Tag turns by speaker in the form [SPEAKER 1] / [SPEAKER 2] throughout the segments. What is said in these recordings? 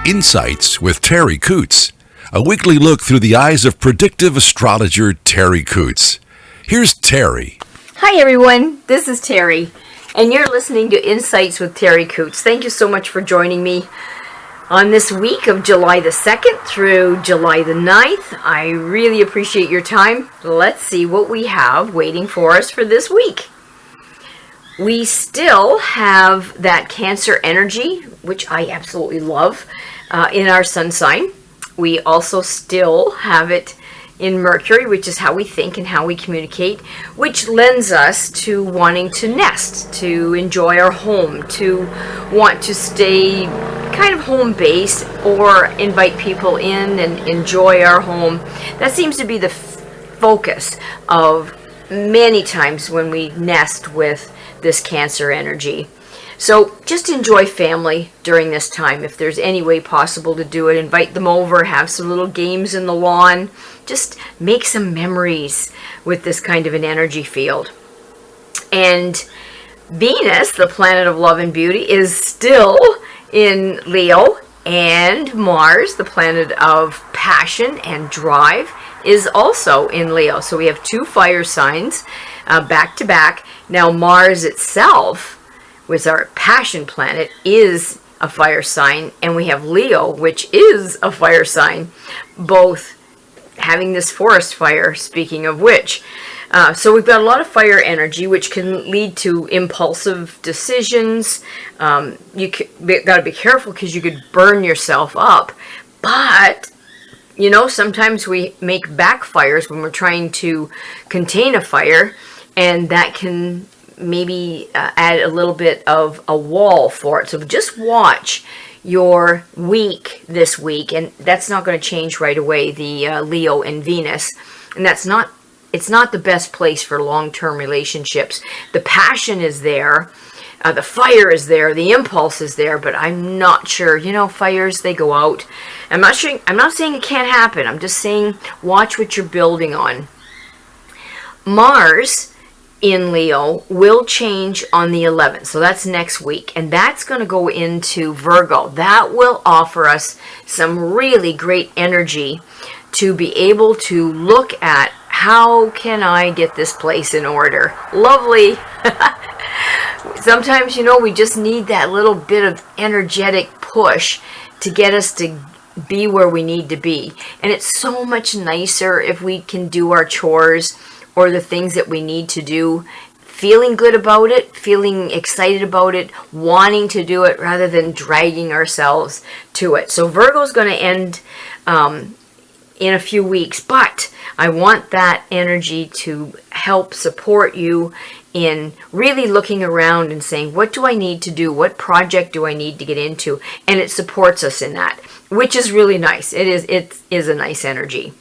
[SPEAKER 1] Insights with Terri Coots, a weekly look through the eyes of predictive astrologer Terri Coots. Here's Terri.
[SPEAKER 2] Hi everyone, this is Terri, and you're listening to Insights with Terri Coots. Thank you so much for joining me on this week of July the 2nd through July the 9th. I really appreciate your time. Let's see what we have waiting for us for this week. We still have that Cancer energy, which I absolutely love, in our sun sign. We also still have it in Mercury, which is how we think and how we communicate, which lends us to wanting to nest, to enjoy our home, to want to stay kind of home-based or invite people in and enjoy our home. That seems to be the focus of many times when we nest with this Cancer energy. So just enjoy family during this time. If there's any way possible to do it, invite them over, have some little games in the lawn, just make some memories with this kind of an energy field. And Venus, the planet of love and beauty, is still in Leo, and Mars, the planet of passion and drive, is also in Leo. So we have two fire signs back to back. Now Mars itself, with our passion planet, is a fire sign, and we have Leo, which is a fire sign, both having this forest fire, speaking of which. So we've got a lot of fire energy, which can lead to impulsive decisions. You got to be careful because you could burn yourself up. But, you know, sometimes we make backfires when we're trying to contain a fire, and that can maybe add a little bit of a wall for it. So just watch your week this week, and that's not going to change right away, the Leo and Venus. And it's not the best place for long-term relationships. The passion is there, the fire is there, the impulse is there, but I'm not sure. You know, fires, they go out. I'm not saying it can't happen. I'm just saying watch what you're building on. Mars in Leo will change on the 11th, so that's next week, and that's going to go into Virgo. That will offer us some really great energy to be able to look at how can I get this place in order. Lovely. Sometimes, you know, we just need that little bit of energetic push to get us to be where we need to be, and it's so much nicer if we can do our chores or the things that we need to do, feeling good about it, feeling excited about it, wanting to do it rather than dragging ourselves to it. So Virgo's going to end in a few weeks, but I want that energy to help support you in really looking around and saying, what do I need to do? What project do I need to get into? And it supports us in that, which is really nice. It is a nice energy.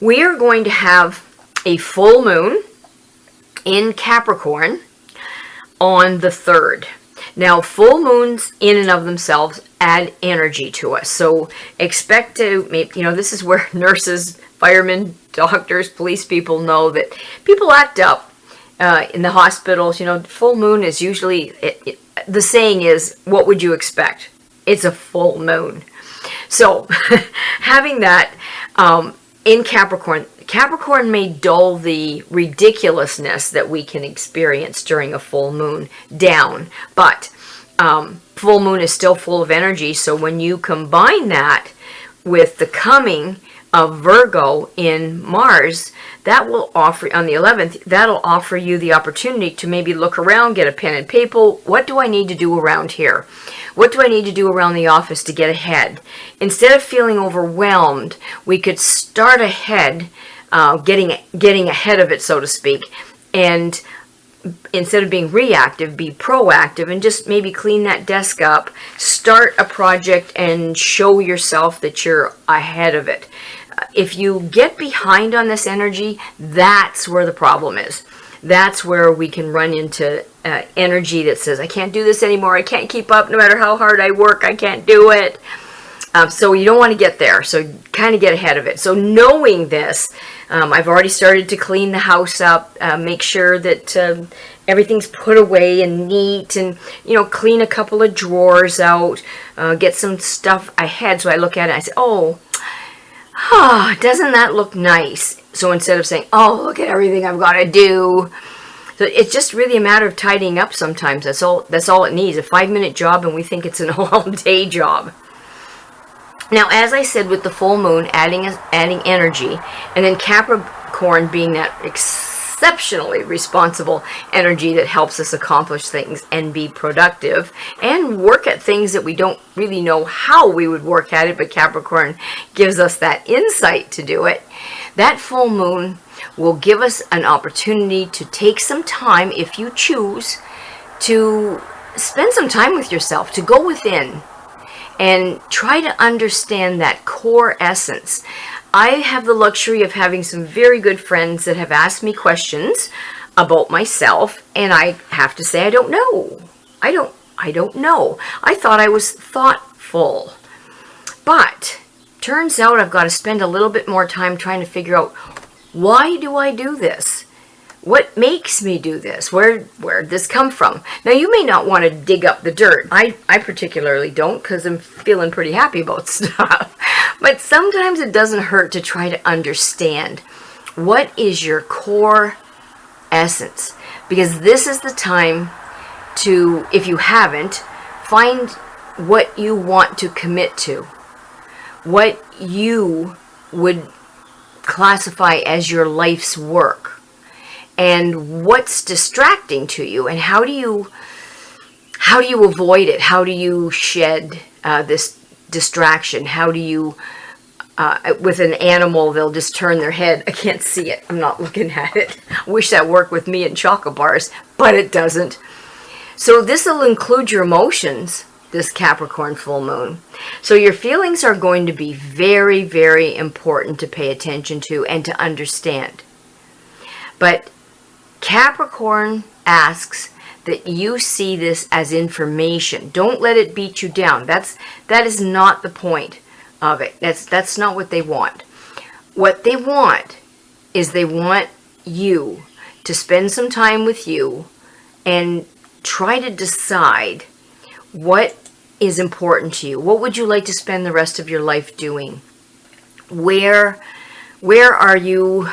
[SPEAKER 2] We are going to have a full moon in Capricorn on the 3rd. Now, full moons in and of themselves add energy to us. So expect to, you know, this is where nurses, firemen, doctors, police people know that people act up in the hospitals. You know, full moon is usually, the saying is, what would you expect? It's a full moon. So having that in Capricorn may dull the ridiculousness that we can experience during a full moon down, but full moon is still full of energy. So when you combine that with the coming of Virgo in Mars, that will offer, on the 11th, that'll offer you the opportunity to maybe look around, get a pen and paper. What do I need to do around here? What do I need to do around the office to get ahead? Instead of feeling overwhelmed, we could start ahead, getting ahead of it, so to speak, and instead of being reactive, be proactive and just maybe clean that desk up, start a project, and show yourself that you're ahead of it. If you get behind on this energy, that's where the problem is. That's where we can run into energy that says, I can't do this anymore, I can't keep up, no matter how hard I work, I can't do it. So you don't want to get there. So kind of get ahead of it. So knowing this, I've already started to clean the house up, make sure that everything's put away and neat, and clean a couple of drawers out, get some stuff ahead. So I look at it and I say, oh, doesn't that look nice? So instead of saying, oh, look at everything I've got to do. So it's just really a matter of tidying up sometimes. That's all it needs. A 5-minute job, and we think it's an all-day job. Now, as I said, with the full moon adding energy, and then Capricorn being that exceptionally responsible energy that helps us accomplish things and be productive and work at things that we don't really know how we would work at it, but Capricorn gives us that insight to do it. That full moon will give us an opportunity to take some time, if you choose, to spend some time with yourself, to go within and try to understand that core essence. I have the luxury of having some very good friends that have asked me questions about myself, and I have to say I don't know. I don't know. I thought I was thoughtful. But turns out I've got to spend a little bit more time trying to figure out, why do I do this? What makes me do this? Where did this come from? Now, you may not want to dig up the dirt. I particularly don't, because I'm feeling pretty happy about stuff. But sometimes it doesn't hurt to try to understand what is your core essence. Because this is the time to, if you haven't, find what you want to commit to. What you would classify as your life's work. And what's distracting to you, and how do you avoid it? How do you shed this distraction? How do you, with an animal, they'll just turn their head. I can't see it. I'm not looking at it. I wish that worked with me and chocolate bars, but it doesn't. So this will include your emotions, this Capricorn full moon. So your feelings are going to be very, very important to pay attention to and to understand. But Capricorn asks that you see this as information. Don't let it beat you down. That is not the point of it. That's not what they want. What they want is they want you to spend some time with you and try to decide what is important to you. What would you like to spend the rest of your life doing? Where are you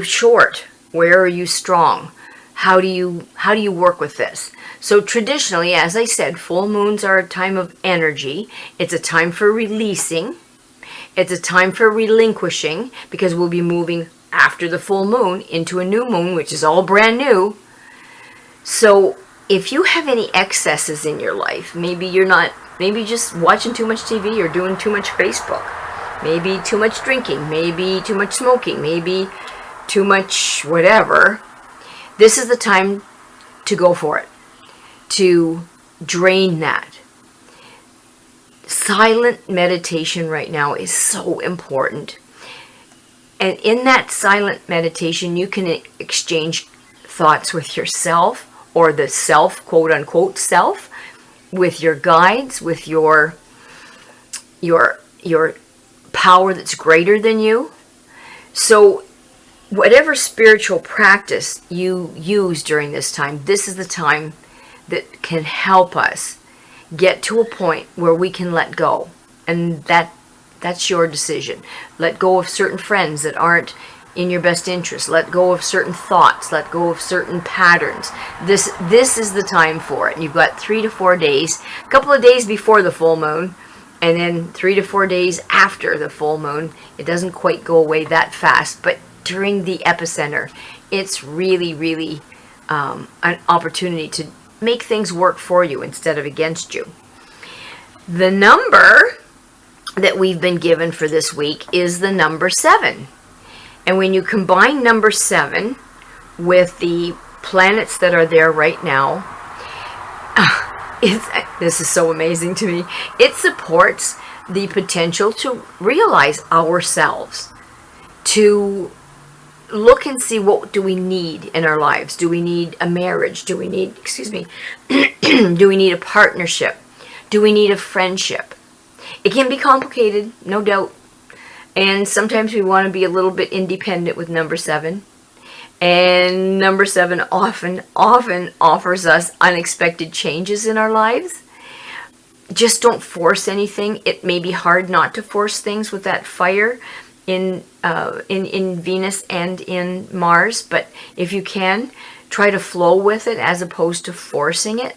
[SPEAKER 2] short? Where are you strong? How do you work with this? So traditionally, as I said, full moons are a time of energy. It's a time for releasing. It's a time for relinquishing, because we'll be moving after the full moon into a new moon, which is all brand new. So if you have any excesses in your life, maybe just watching too much TV or doing too much Facebook, maybe too much drinking, maybe too much smoking, maybe too much whatever, this is the time to go for it, to drain that. Silent meditation right now is so important. And in that silent meditation, you can exchange thoughts with yourself, or the self, quote unquote self, with your guides, with your power that's greater than you. So whatever spiritual practice you use during this time, this is the time that can help us get to a point where we can let go. And that's your decision. Let go of certain friends that aren't in your best interest. Let go of certain thoughts. Let go of certain patterns. This is the time for it. You've got 3 to 4 days, a couple of days before the full moon, and then 3 to 4 days after the full moon. It doesn't quite go away that fast, but during the epicenter, it's really, really an opportunity to make things work for you instead of against you. The number that we've been given for this week is the number 7. And when you combine number 7 with the planets that are there right now, this is so amazing to me. It supports the potential to realize ourselves, to look and see, what do we need in our lives? Do we need a marriage? Do we need, do we need a partnership? Do we need a friendship? It can be complicated, no doubt. And sometimes we want to be a little bit independent with number 7. And number 7 often offers us unexpected changes in our lives. Just don't force anything. It may be hard not to force things with that fire in Venus and in Mars, but if you can, try to flow with it as opposed to forcing it.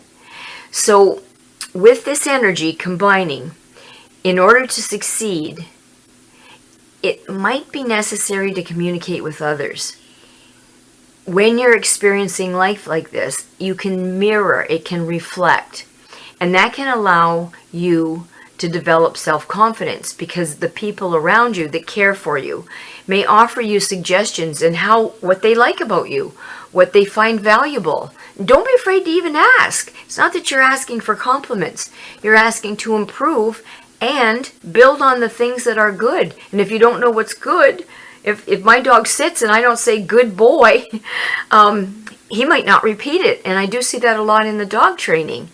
[SPEAKER 2] So with this energy combining, in order to succeed, it might be necessary to communicate with others. When you're experiencing life like this, you can mirror, it can reflect, and that can allow you to develop self-confidence, because the people around you that care for you may offer you suggestions and what they like about you, what they find valuable. Don't be afraid to even ask. It's not that you're asking for compliments. You're asking to improve and build on the things that are good. And if you don't know what's good, if my dog sits and I don't say good boy, he might not repeat it. And I do see that a lot in the dog training,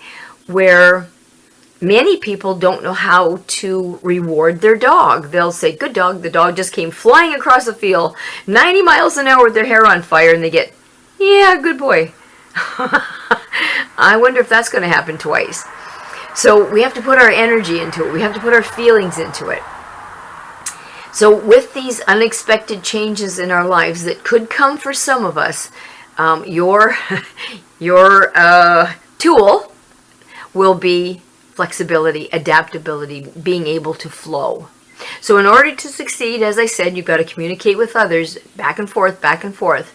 [SPEAKER 2] where many people don't know how to reward their dog. They'll say, good dog. The dog just came flying across the field, 90 miles an hour with their hair on fire, and they get, yeah, good boy. I wonder if that's going to happen twice. So we have to put our energy into it. We have to put our feelings into it. So with these unexpected changes in our lives that could come for some of us, your tool will be flexibility, adaptability, being able to flow. So in order to succeed, as I said, you've got to communicate with others back and forth,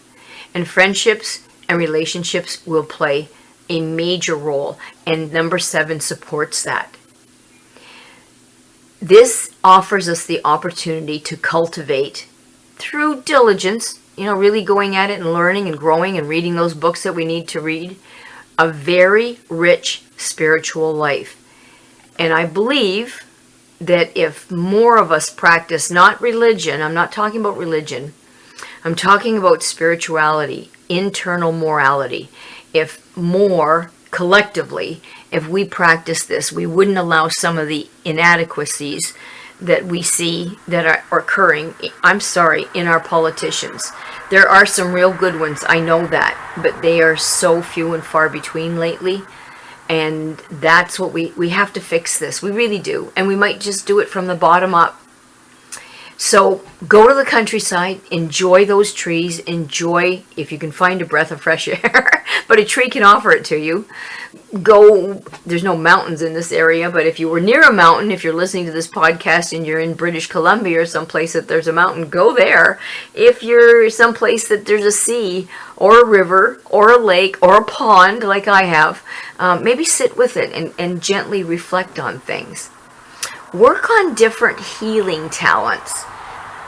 [SPEAKER 2] and friendships and relationships will play a major role, and number 7 supports that. This offers us the opportunity to cultivate, through diligence, really going at it and learning and growing and reading those books that we need to read, a very rich spiritual life. And I believe that if more of us practice, not religion, I'm not talking about religion, I'm talking about spirituality, internal morality. If more collectively, if we practice this, we wouldn't allow some of the inadequacies that we see that are occurring, in our politicians. There are some real good ones, I know that, but they are so few and far between lately. And that's what we have to fix this. We really do. And we might just do it from the bottom up. So go to the countryside, enjoy those trees, enjoy, if you can find a breath of fresh air, but a tree can offer it to you. Go, there's no mountains in this area, but if you were near a mountain, if you're listening to this podcast and you're in British Columbia or someplace that there's a mountain, go there. If you're someplace that there's a sea or a river or a lake or a pond like I have, maybe sit with it and gently reflect on things. Work on different healing talents,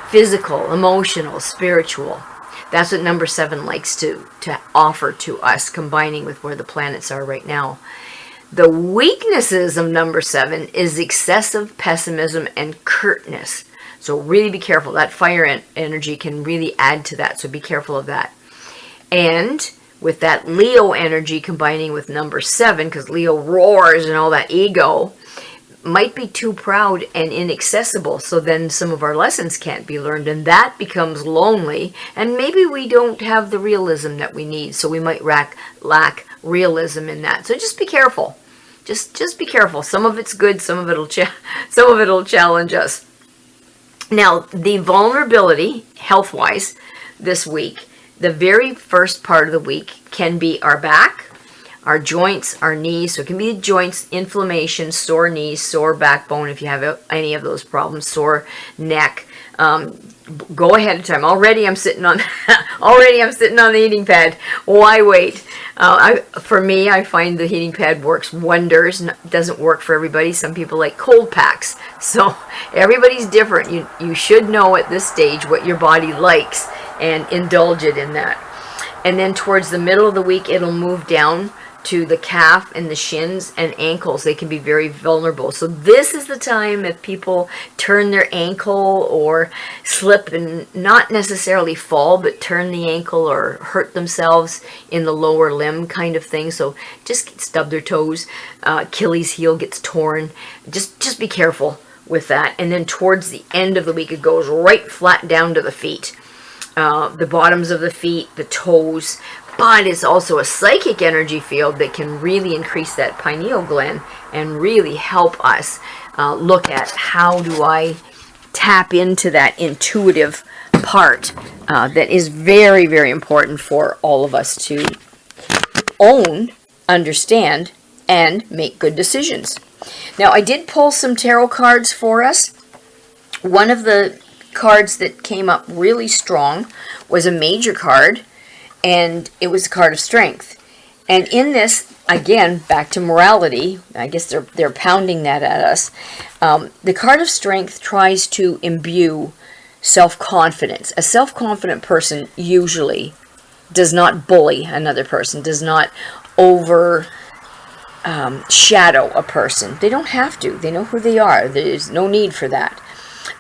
[SPEAKER 2] physical, emotional, spiritual. That's what number 7 likes to offer to us, combining with where the planets are right now. The weaknesses of number 7 is excessive pessimism and curtness. So really be careful. That fire energy can really add to that, so be careful of that. And with that Leo energy combining with number 7, because Leo roars and all that ego, might be too proud and inaccessible, so then some of our lessons can't be learned, and that becomes lonely, and maybe we don't have the realism that we need, so we might lack realism in that. So just be careful. Just be careful. Some of it's good, some of it'll challenge us. Now, the vulnerability, health-wise, this week, the very first part of the week can be our back, our joints, our knees. So it can be the joints, inflammation, sore knees, sore backbone if you have any of those problems, sore neck. Go ahead of time. Already I'm sitting on the heating pad. Why wait? For me, I find the heating pad works wonders. It doesn't work for everybody. Some people like cold packs. So everybody's different. You should know at this stage what your body likes and indulge it in that. And then towards the middle of the week, it'll move down to the calf and the shins and ankles. They can be very vulnerable. So this is the time if people turn their ankle or slip and not necessarily fall, but turn the ankle or hurt themselves in the lower limb kind of thing. So just stub their toes, Achilles heel gets torn. Just be careful with that. And then towards the end of the week, it goes right flat down to the feet, the bottoms of the feet, the toes. But it's also a psychic energy field that can really increase that pineal gland and really help us look at how do I tap into that intuitive part that is very, very important for all of us to own, understand, and make good decisions. Now, I did pull some tarot cards for us. One of the cards that came up really strong was a major card, and it was a card of strength. And in this, again, back to morality, I guess they're pounding that at us. The card of strength tries to imbue self-confidence. A self-confident person usually does not bully another person, does not overshadow a person. They don't have to. They know who they are. There's no need for that.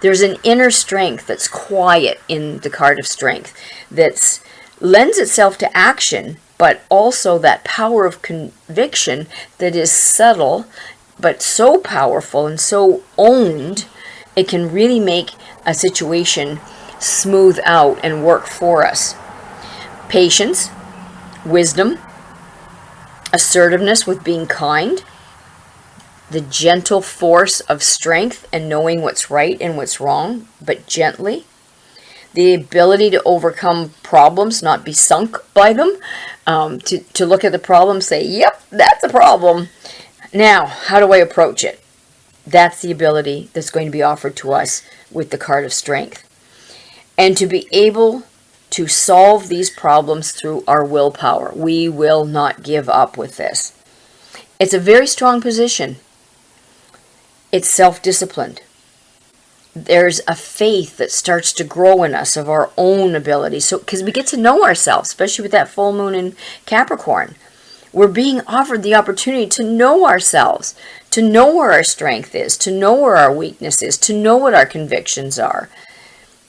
[SPEAKER 2] There's an inner strength that's quiet in the card of strength that lends itself to action, but also that power of conviction that is subtle, but so powerful and so owned, it can really make a situation smooth out and work for us. Patience, wisdom, assertiveness with being kind, the gentle force of strength and knowing what's right and what's wrong, but gently. The ability to overcome problems, not be sunk by them, to look at the problem, say, yep, that's a problem. Now, how do I approach it? That's the ability that's going to be offered to us with the card of strength. And to be able to solve these problems through our willpower. We will not give up with this. It's a very strong position. It's self-disciplined. There's a faith that starts to grow in us of our own abilities. So, because we get to know ourselves, especially with that full moon in Capricorn. We're being offered the opportunity to know ourselves, to know where our strength is, to know where our weakness is, to know what our convictions are.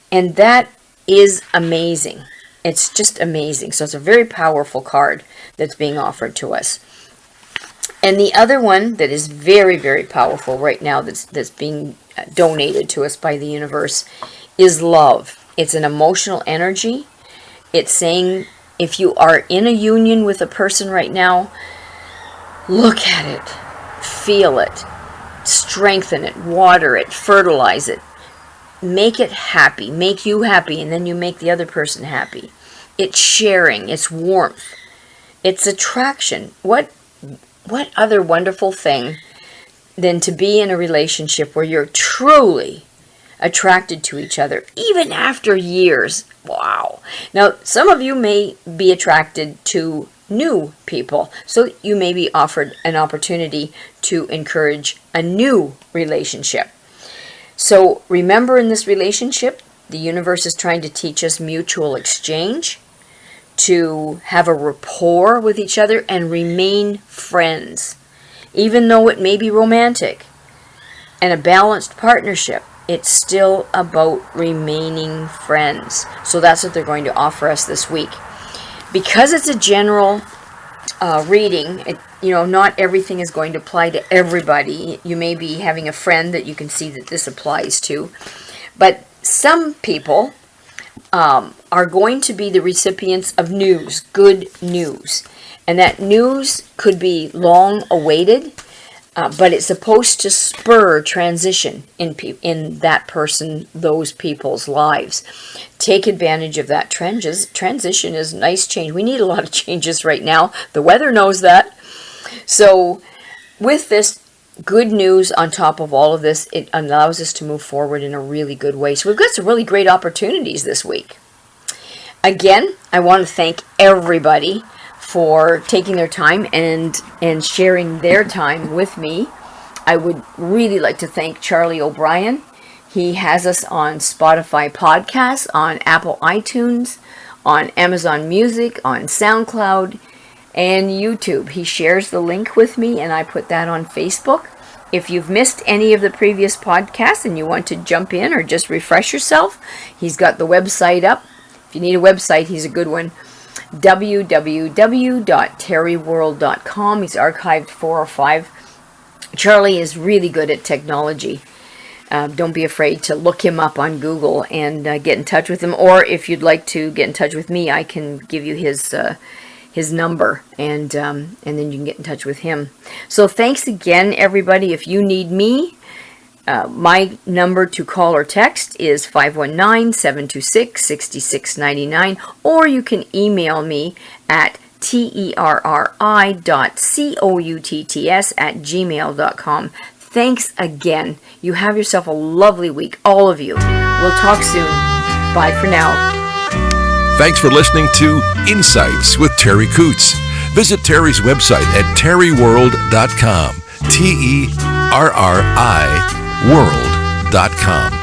[SPEAKER 2] And that is amazing. It's just amazing. So it's a very powerful card that's being offered to us. And the other one that is very, very powerful right now that's being donated to us by the universe is love. It's an emotional energy. It's saying if you are in a union with a person right now, look at it, feel it, strengthen it, water it, fertilize it. Make it happy, make you happy, and then you make the other person happy. It's sharing, it's warmth, it's attraction. What other wonderful thing than to be in a relationship where you're truly attracted to each other, even after years. Wow. Now, some of you may be attracted to new people, so you may be offered an opportunity to encourage a new relationship. So remember, in this relationship, the universe is trying to teach us mutual exchange, to have a rapport with each other and remain friends. Even though it may be romantic and a balanced partnership, it's still about remaining friends. So that's what they're going to offer us this week. Because it's a general reading, not everything is going to apply to everybody. You may be having a friend that you can see that this applies to. But some people are going to be the recipients of news, good news. And that news could be long awaited, but it's supposed to spur transition in that person, those people's lives. Take advantage of that transition is nice change. We need a lot of changes right now. The weather knows that. So with this good news on top of all of this, it allows us to move forward in a really good way. So we've got some really great opportunities this week. Again, I want to thank everybody for taking their time and sharing their time with me. I would really like to thank Charlie O'Brien. He has us on Spotify podcasts, on Apple iTunes, on Amazon Music, on SoundCloud, and YouTube. He shares the link with me, and I put that on Facebook. If you've missed any of the previous podcasts and you want to jump in or just refresh yourself, he's got the website up. If you need a website, he's a good one. www.terriworld.com. He's archived 4 or 5. Charlie is really good at technology. don't be afraid to look him up on Google and get in touch with him. Or if you'd like to get in touch with me, I can give you his number, and then you can get in touch with him. So thanks again, everybody. If you need me, my number to call or text is 519-726-6699, or you can email me at terri.coutts@gmail.com. Thanks again. You have yourself a lovely week, all of you. We'll talk soon. Bye for now.
[SPEAKER 1] Thanks for listening to Insights with Terri Coots. Visit Terri's website at terriworld.com. TERRI world.com.